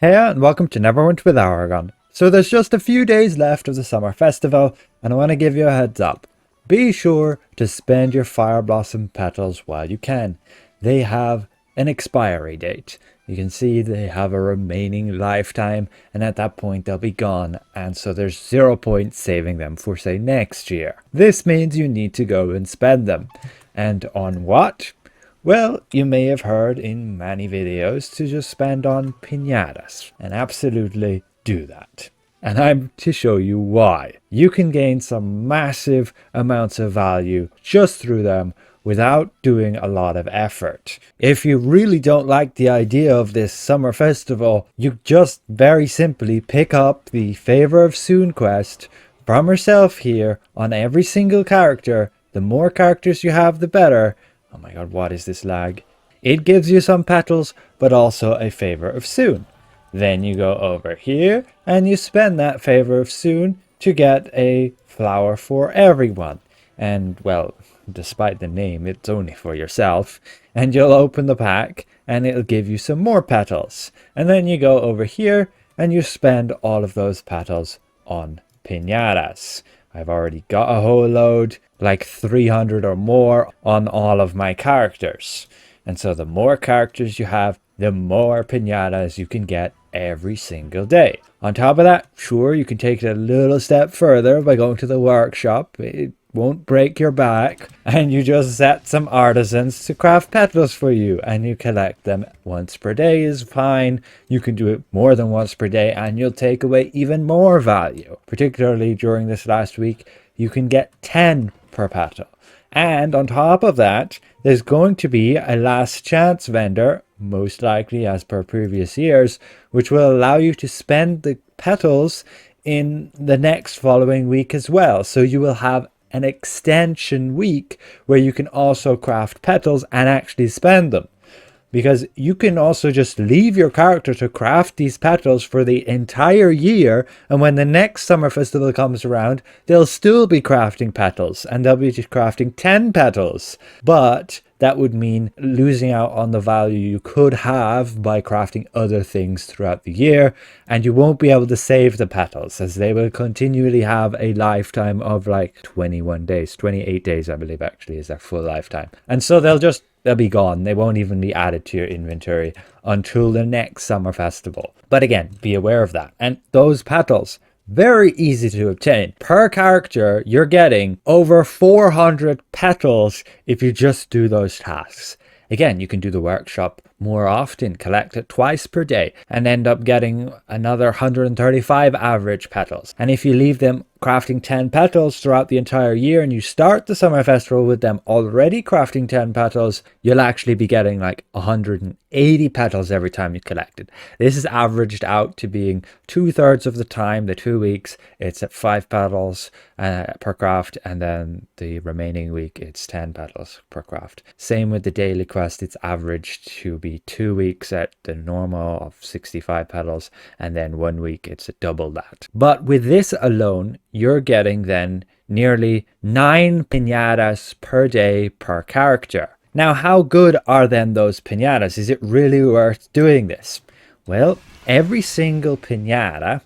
Hey and welcome to Neverwinter with Aragon. So there's just a few days left of the summer festival and I want to give you a heads up. Be sure to spend your Fireblossom Petals while you can. They have an expiry date. You can see they have a remaining lifetime and at that point they'll be gone, and so there's 0 point saving them for say next year. This means you need to go and spend them. And on what? Well, you may have heard in many videos to just spend on Pinatas, and absolutely do that. And I'm to show you why. You can gain some massive amounts of value just through them without doing a lot of effort. If you really don't like the idea of this summer festival, you just very simply pick up the Favor of Soon quest from yourself here on every single character. The more characters you have, the better. Oh my god, what is this lag? It gives you some petals, but also a Favor of Soon. Then you go over here, and you spend that Favor of Soon to get a flower for everyone. And, well, despite the name, it's only for yourself. And you'll open the pack, and it'll give you some more petals. And then you go over here, and you spend all of those petals on Pinatas. I've already got a whole load, like 300 or more on all of my characters. And so the more characters you have, the more pinatas you can get every single day. On top of that, sure, you can take it a little step further by going to the workshop. It won't break your back. And you just set some artisans to craft petals for you, and you collect them once per day is fine. You can do it more than once per day and you'll take away even more value. Particularly during this last week, you can get 10 per petal. And on top of that, there's going to be a last chance vendor, most likely as per previous years, which will allow you to spend the petals in the next following week as well. So you will have an extension week where you can also craft petals and actually spend them. Because you can also just leave your character to craft these petals for the entire year, and when the next summer festival comes around, they'll still be crafting petals, and they'll be just crafting 10 petals. But that would mean losing out on the value you could have by crafting other things throughout the year, and you won't be able to save the petals, as they will continually have a lifetime of like 21 days, 28 days I believe actually is their full lifetime. And so they'll be gone. They won't even be added to your inventory until the next summer festival. But again, be aware of that. And those petals, very easy to obtain. Per character, you're getting over 400 petals if you just do those tasks. Again, you can do the workshop more often, collect it twice per day, and end up getting another 135 average petals. And if you leave them crafting 10 petals throughout the entire year and you start the summer festival with them already crafting 10 petals, you'll actually be getting like 180 petals every time you collect it. This is averaged out to being 2/3 of the time, the 2 weeks, it's at 5 petals per craft, and then the remaining week it's 10 petals per craft. Same with the daily quest, it's averaged to be 2 weeks at the normal of 65 petals, and then 1 week it's double that. But with this alone, you're getting then nearly 9 pinatas per day per character. Now, how good are then those pinatas? Is it really worth doing this? Well, every single pinata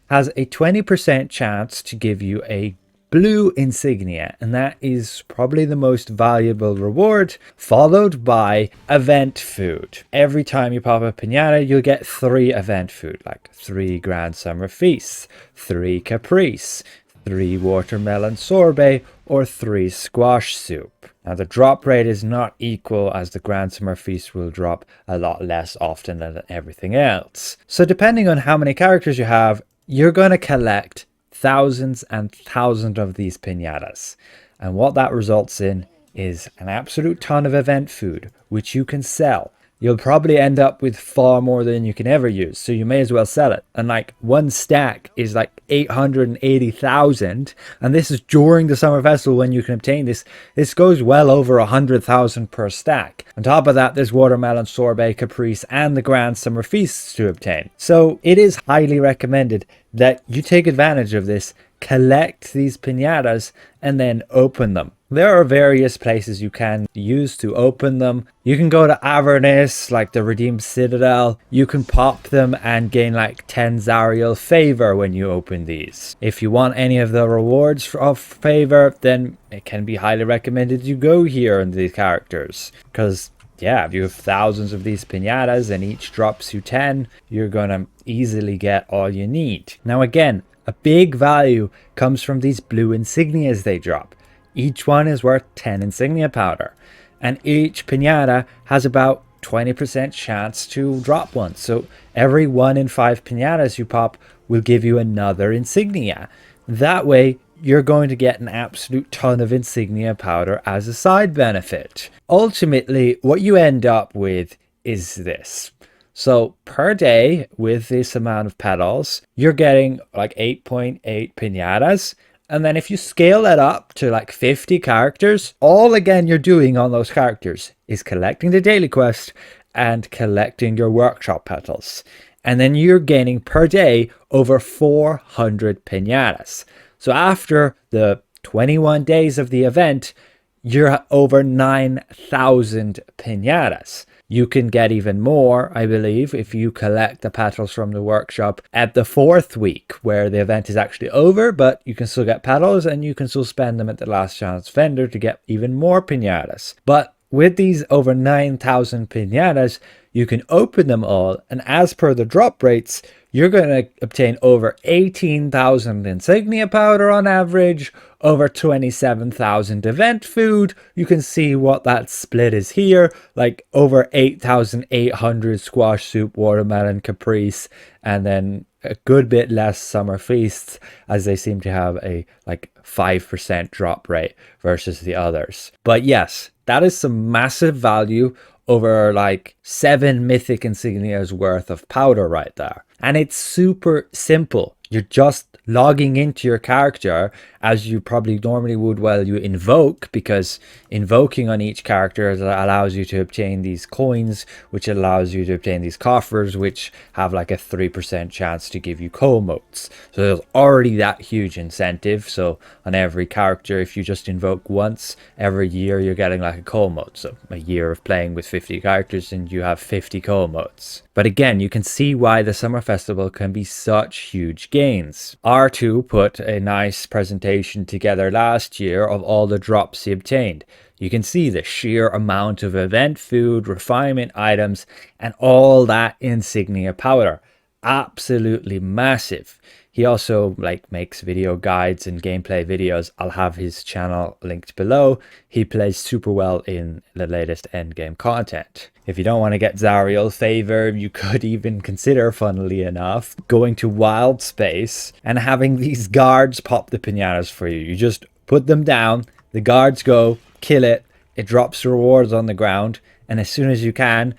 has a 20% chance to give you a blue insignia, and that is probably the most valuable reward, followed by event food. Every time you pop a pinata, you'll get 3 event food, like 3 Grand Summer Feasts, 3 Caprice, 3 Watermelon Sorbet, or 3 Squash Soup. Now the drop rate is not equal, as the Grand Summer Feast will drop a lot less often than everything else. So depending on how many characters you have, you're going to collect thousands and thousands of these pinatas, and what that results in is an absolute ton of event food which you can sell. You'll probably end up with far more than you can ever use, so you may as well sell it. And like one stack is like 880,000, and this is during the summer festival when you can obtain this. This goes well over 100,000 per stack. On top of that, there's Watermelon Sorbet, Caprice, and the Grand Summer Feasts to obtain. So it is highly recommended that you take advantage of this, collect these pinatas, and then open them. There are various places you can use to open them. You can go to Avernus, like the Redeemed Citadel. You can pop them and gain like 10 Zariel favor when you open these. If you want any of the rewards of favor, then it can be highly recommended you go here on these characters. Because yeah, if you have thousands of these pinatas and each drops you 10, you're gonna easily get all you need. Now again, a big value comes from these blue insignias they drop. Each one is worth 10 insignia powder, and each pinata has about 20% chance to drop one. So every 1 in 5 pinatas you pop will give you another insignia. That way, you're going to get an absolute ton of insignia powder as a side benefit. Ultimately, what you end up with is this. So per day, with this amount of petals, you're getting like 8.8 pinatas. And then if you scale that up to like 50 characters, all again you're doing on those characters is collecting the daily quest and collecting your workshop petals. And then you're gaining per day over 400 pinatas. So after the 21 days of the event, you're at over 9,000 pinatas. You can get even more, I believe, if you collect the petals from the workshop at the 4th week, where the event is actually over, but you can still get petals and you can still spend them at the last chance vendor to get even more pinatas. But with these over 9,000 pinatas, you can open them all, and as per the drop rates, you're going to obtain over 18,000 insignia powder on average, over 27,000 event food. You can see what that split is here, like over 8,800 squash soup, watermelon, caprice, and then a good bit less summer feasts, as they seem to have a like 5% drop rate versus the others. But yes, that is some massive value over like 7 mythic insignias worth of powder right there. And it's super simple. You're just logging into your character as you probably normally would while you invoke, because invoking on each character allows you to obtain these coins, which allows you to obtain these coffers, which have like a 3% chance to give you coal motes. So there's already that huge incentive. So on every character, if you just invoke once every year, you're getting like a coal mote. So a year of playing with 50 characters and you have 50 coal motes. But again, you can see why the Summer Festival can be such huge gains. R2 put a nice presentation together last year of all the drops he obtained. You can see the sheer amount of event food, refinement items, and all that insignia powder. Absolutely massive. He also makes video guides and gameplay videos. I'll have his channel linked below. He plays super well in the latest endgame content. If you don't want to get Zariel favor, you could even consider, funnily enough, going to Wild Space and having these guards pop the pinatas for you. You just put them down, the guards go, kill it, it drops rewards on the ground, and as soon as you can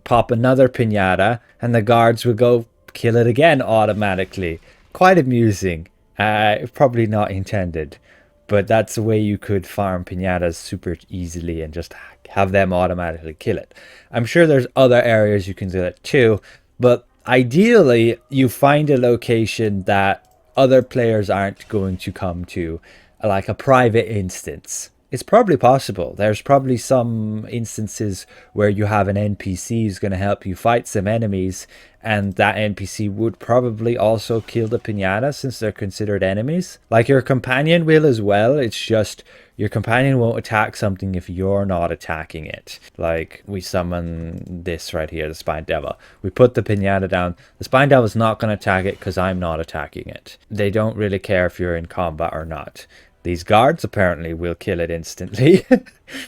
pop another pinata and the guards will go kill it again automatically. Quite amusing. Probably not intended, but that's a way you could farm pinatas super easily and just have them automatically kill it. I'm sure there's other areas you can do it too, but ideally you find a location that other players aren't going to come to, like a private instance. It's probably possible. There's probably some instances where you have an NPC who's going to help you fight some enemies, and that NPC would probably also kill the pinata since they're considered enemies. Like your companion will as well. It's just your companion won't attack something if you're not attacking it. Like we summon this right here, the Spine Devil. We put the pinata down. The Spine Devil's not going to attack it because I'm not attacking it. They don't really care if you're in combat or not. These guards apparently will kill it instantly.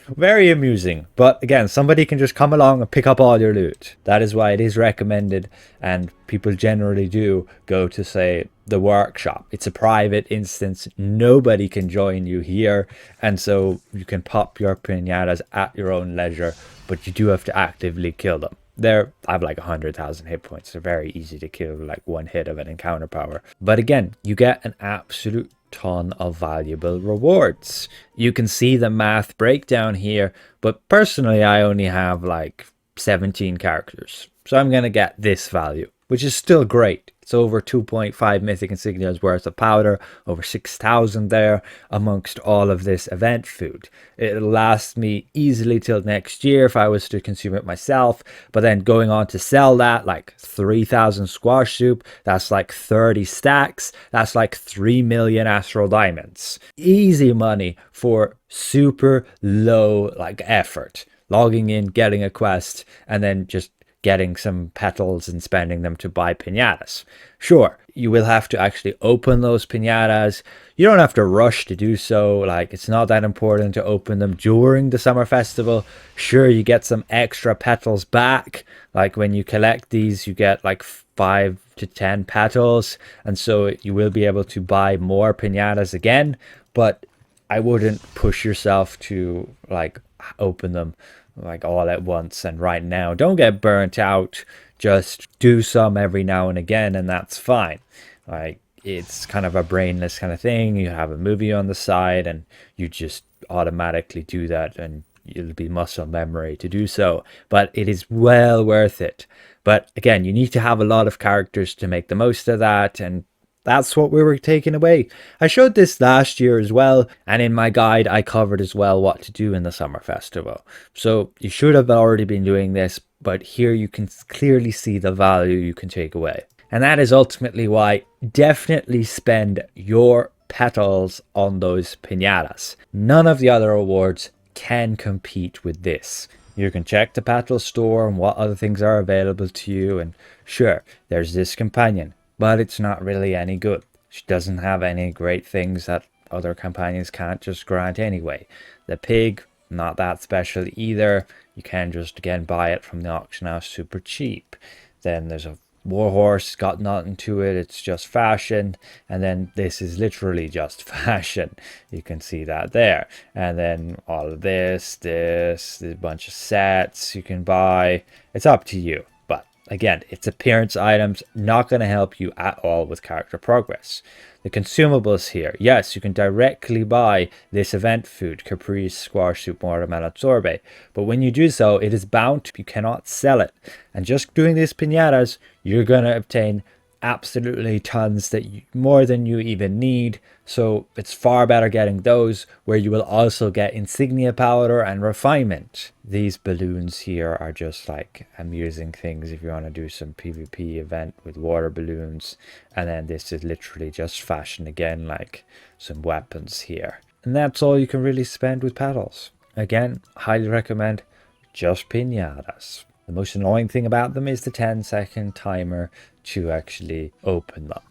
Very amusing. But again, somebody can just come along and pick up all your loot. That is why it is recommended, and people generally do go to, say, the workshop. It's a private instance. Nobody can join you here, and so you can pop your pinatas at your own leisure, but you do have to actively kill them. I have like 100,000 hit points. They're very easy to kill, like one hit of an encounter power. But again, you get an absolute ton of valuable rewards. You can see the math breakdown here, but personally I only have like 17 characters, so I'm gonna get this value, which is still great. It's over 2.5 mythic insignias worth of powder, over 6,000 there amongst all of this event food. It'll last me easily till next year if I was to consume it myself, but then going on to sell that, like 3,000 squash soup, that's like 30 stacks, that's like 3 million astral diamonds. Easy money for super low like effort. Logging in, getting a quest, and then just getting some petals and spending them to buy pinatas. Sure, you will have to actually open those pinatas. You don't have to rush to do so. Like, it's not that important to open them during the summer festival. Sure, you get some extra petals back. Like when you collect these, you get like 5 to 10 petals. And so you will be able to buy more pinatas again. But I wouldn't push yourself to like open them like all at once and right now. Don't get burnt out. Just do some every now and again, and that's fine. Like, it's kind of a brainless kind of thing. You have a movie on the side and you just automatically do that, and it'll be muscle memory to do so, but it is well worth it. But again, you need to have a lot of characters to make the most of that, and that's what we were taking away. I showed this last year as well, and in my guide I covered as well what to do in the summer festival. So you should have already been doing this, but here you can clearly see the value you can take away. And that is ultimately why definitely spend your petals on those pinatas. None of the other awards can compete with this. You can check the petal store and what other things are available to you, and sure, there's this companion, but it's not really any good. She doesn't have any great things that other companions can't just grant anyway. The pig, not that special either. You can just again buy it from the auction house super cheap. Then there's a warhorse, got nothing to it, it's just fashion. And then this is literally just fashion. You can see that there. And then all of this, a bunch of sets you can buy. It's up to you. Again, it's appearance items, not going to help you at all with character progress. The consumables here, yes, you can directly buy this event food, caprice, squash soup, watermelon sorbet, but when you do so, it is bound to, you cannot sell it. And just doing these pinatas, you're going to obtain absolutely tons that more than you even need. So it's far better getting those, where you will also get insignia powder and refinement. These balloons here are just like amusing things if you want to do some PvP event with water balloons. And then this is literally just fashion again, like some weapons here. And that's all you can really spend with petals. Again, highly recommend just pinatas. The most annoying thing about them is the 10-second timer to actually open them.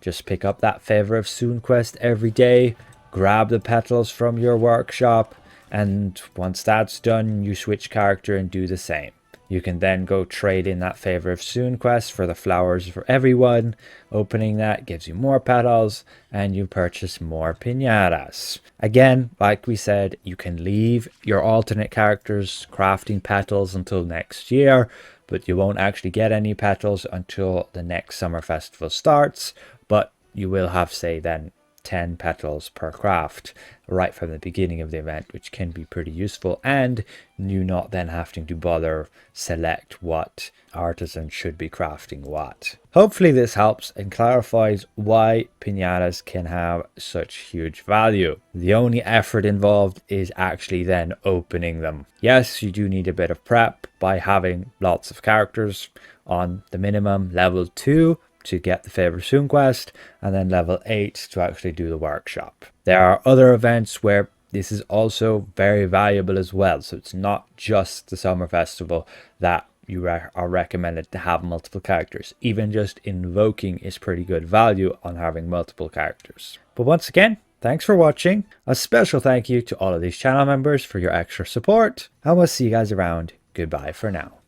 Just pick up that Favor of Soon quest every day, grab the petals from your workshop, and once that's done, you switch character and do the same. You can then go trade in that Favor of Soon quest for the flowers for everyone. Opening that gives you more petals, and you purchase more pinatas. Again, like we said, you can leave your alternate characters crafting petals until next year, but you won't actually get any petals until the next summer festival starts. But you will have, say, then 10 petals per craft right from the beginning of the event, which can be pretty useful, and you not then having to bother select what artisan should be crafting what. Hopefully this helps and clarifies why pinatas can have such huge value. The only effort involved is actually then opening them. Yes, you do need a bit of prep by having lots of characters on the minimum level 2 to get the Favor Soon quest, and then level 8 to actually do the workshop. There are other events where this is also very valuable as well, so it's not just the summer festival that you are recommended to have multiple characters. Even just invoking is pretty good value on having multiple characters. But once again, thanks for watching. A special thank you to all of these channel members for your extra support, and we'll see you guys around. Goodbye for now.